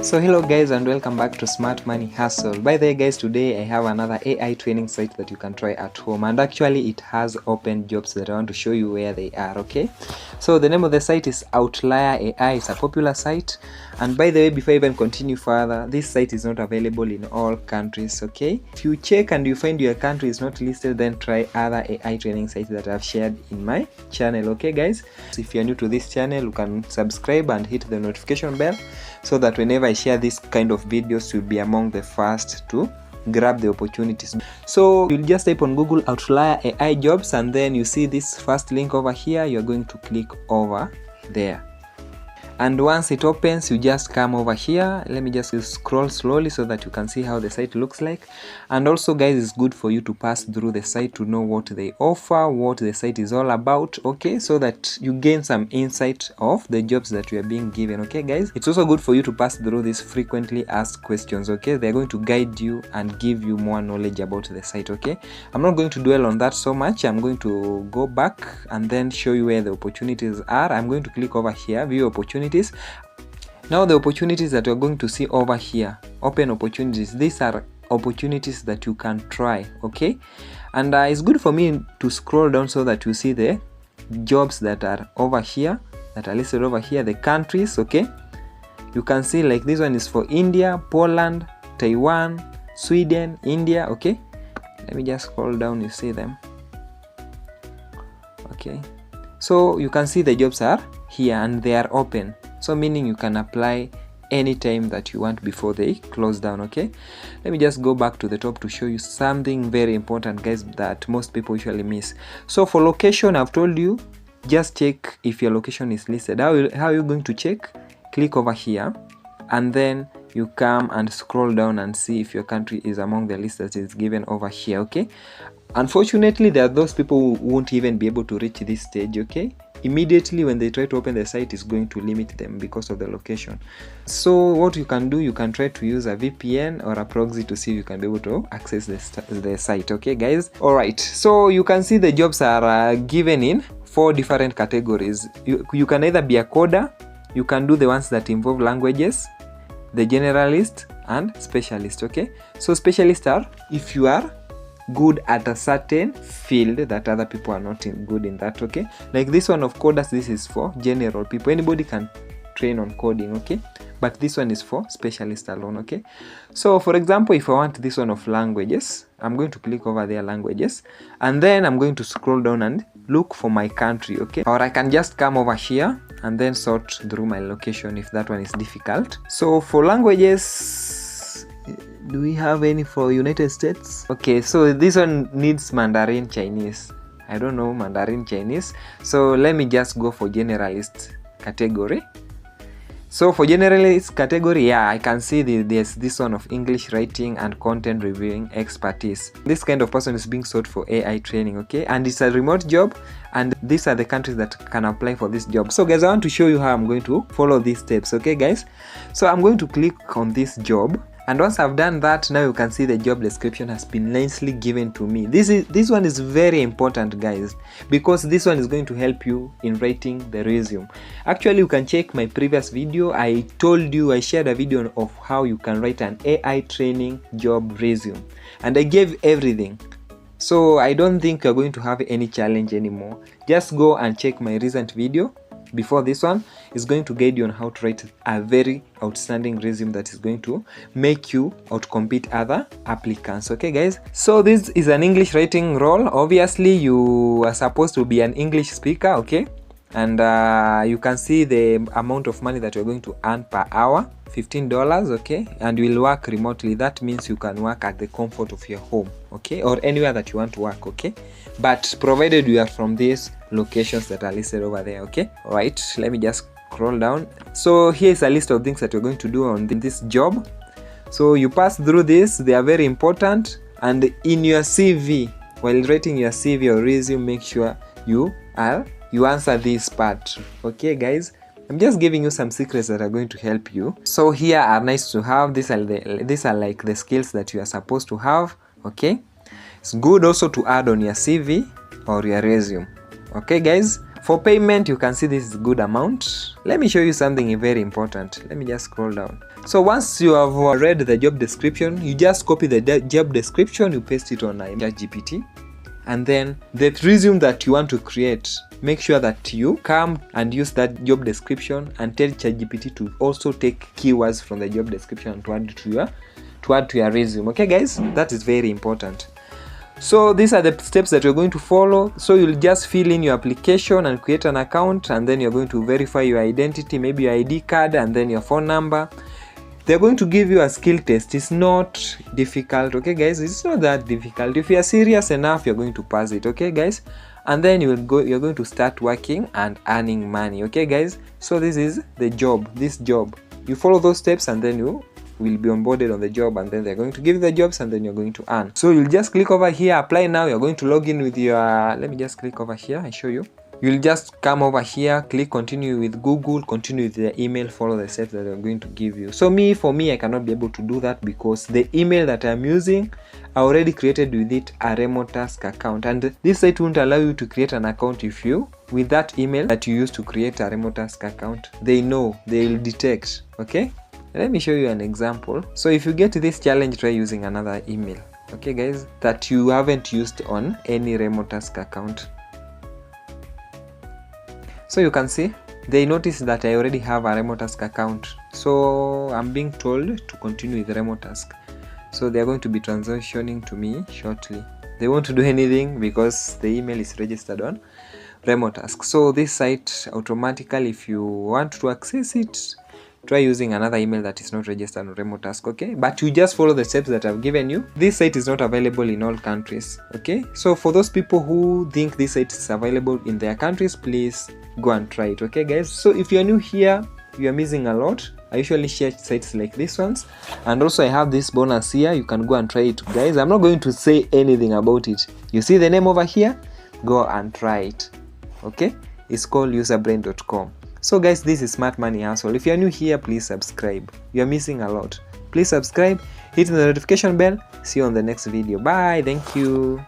So hello guys and welcome back to Smart Money Hustle. By the way guys, today I have another AI training site that you can try at home, and actually it has open jobs that I want to show you where they are. Okay, so the name of the site is Outlier AI. It's a popular site, and by the way, before I even continue further, this site is not available in all countries. Okay, if you check and you find your country is not listed, then try other AI training sites that I've shared in my channel. Okay guys, so if you're new to this channel, you can subscribe and hit the notification bell so that whenever I share this kind of videos, you'll be among the first to grab the opportunities. So you'll just type on Google Outlier AI jobs, and then you see this first link over here. You're going to click over there, and once it opens, you just come over here. Let me just scroll slowly so that you can see how the site looks like. And also guys, it's good for you to pass through the site to know what they offer, what the site is all about, okay, so that you gain some insight of the jobs that you are being given. Okay guys, it's also good for you to pass through these frequently asked questions. Okay, they're going to guide you and give you more knowledge about the site. Okay, I'm not going to dwell on that so much. I'm going to go back and then show you where the opportunities are. I'm going to click over here, view opportunities. Now the opportunities that you're going to see over here, open opportunities, these are opportunities that you can try. Okay, and it's good for me to scroll down so that you see the jobs that are over here, that are listed over here, the countries. Okay, you can see like this one is for India, Poland, Taiwan, Sweden, India. Okay, let me just scroll down, you see them. Okay, so you can see the jobs are here and they are open, so meaning you can apply anytime that you want before they close down. Okay, let me just go back to the top to show you something very important guys that most people usually miss. So for location, I've told you, just check if your location is listed. How are you going to check? Click over here, and then you come and scroll down and see if your country is among the list that is given over here. Okay, unfortunately there are those people who won't even be able to reach this stage. Okay, immediately when they try to open the site, is going to limit them because of the location. So what you can do, you can try to use a VPN or a proxy to see if you can be able to access the site. Okay guys, all right, so you can see the jobs are given in 4 different categories. You can either be a coder, you can do the ones that involve languages, the generalist, and specialist. Okay, so specialists are if you are good at a certain field that other people are not good in that. Okay, like this one of coders, this is for general people, anybody can train on coding. Okay, but this one is for specialists alone. Okay, so for example, if I want this one of languages, I'm going to click over there, languages, and then I'm going to scroll down and look for my country. Okay, or I can just come over here and then sort through my location if that one is difficult. So for languages, do we have any for United States? Okay, so this one needs Mandarin Chinese. I don't know Mandarin Chinese, so let me just go for generalist category. So for generalist category, yeah, I can see there's this one of English writing and content reviewing expertise. This kind of person is being sought for AI training. Okay, and it's a remote job, and these are the countries that can apply for this job. So guys, I want to show you how I'm going to follow these steps. Okay guys, so I'm going to click on this job, and once I've done that, now you can see the job description has been nicely given to me. This one is very important guys, because this one is going to help you in writing the resume. Actually, you can check my previous video. I shared a video of how you can write an AI training job resume, and I gave everything. So I don't think you're going to have any challenge anymore. Just go and check my recent video before this one. Is going to guide you on how to write a very outstanding resume that is going to make you outcompete other applicants. Okay guys, so this is an English writing role. Obviously you are supposed to be an English speaker. Okay, and you can see the amount of money that you're going to earn per hour, $15. Okay, and you will work remotely. That means you can work at the comfort of your home, okay, or anywhere that you want to work. Okay, but provided you are from these locations that are listed over there. Okay, all right, let me just scroll down. So here's a list of things that you're going to do on this job. So you pass through this, they are very important. And in your CV, while writing your CV or resume, make sure you answer this part. Okay guys, I'm just giving you some secrets that are going to help you. So here are nice to have. These are like the skills that you are supposed to have. Okay, it's good also to add on your CV or your resume. Okay guys, For payment, you can see this is good amount. Let me show you something very important. Let me just scroll down. So once you have read the job description, you just copy the job description, you paste it on ChatGPT, and then the resume that you want to create, make sure that you come and use that job description and tell ChatGPT to also take keywords from the job description to add to your resume. Okay guys, that is very important. So these are the steps that you're going to follow. So you'll just fill in your application and create an account, and then you're going to verify your identity, maybe your ID card and then your phone number. They're going to give you a skill test. It's not difficult, okay guys, it's not that difficult. If you are serious enough, you're going to pass it, okay guys, and then you're going to start working and earning money. Okay guys, so this is the job. This job, you follow those steps and then you will be onboarded on the job, and then they're going to give you the jobs and then you're going to earn. So you'll just click over here, apply now. You're going to log in with your, let me just click over here, I show you. You'll just come over here, click continue with Google, continue with the email, follow the steps that they're going to give you. So for me, I cannot be able to do that because the email that I'm using, I already created with it a remote task account, and this site won't allow you to create an account if you, with that email that you use to create a remote task account, they'll detect, okay? Let me show you an example. So if you get this challenge, try using another email, okay guys, that you haven't used on any remote task account. So you can see they notice that I already have a remote task account, so I'm being told to continue with remote task. So they're going to be transitioning to me shortly. They won't do anything because the email is registered on remote task. So this site automatically, if you want to access it, try using another email that is not registered on remote task, okay? But you just follow the steps that I've given you. This site is not available in all countries, okay? So for those people who think this site is available in their countries, please go and try it, okay guys? So if you're new here, you are missing a lot. I usually share sites like this ones, and also I have this bonus here. You can go and try it, guys. I'm not going to say anything about it. You see the name over here? Go and try it, okay? It's called userbrain.com. So guys, this is Smart Money Hustle. If you're new here, please subscribe. You're missing a lot. Please subscribe, hit the notification bell. See you on the next video. Bye. Thank you.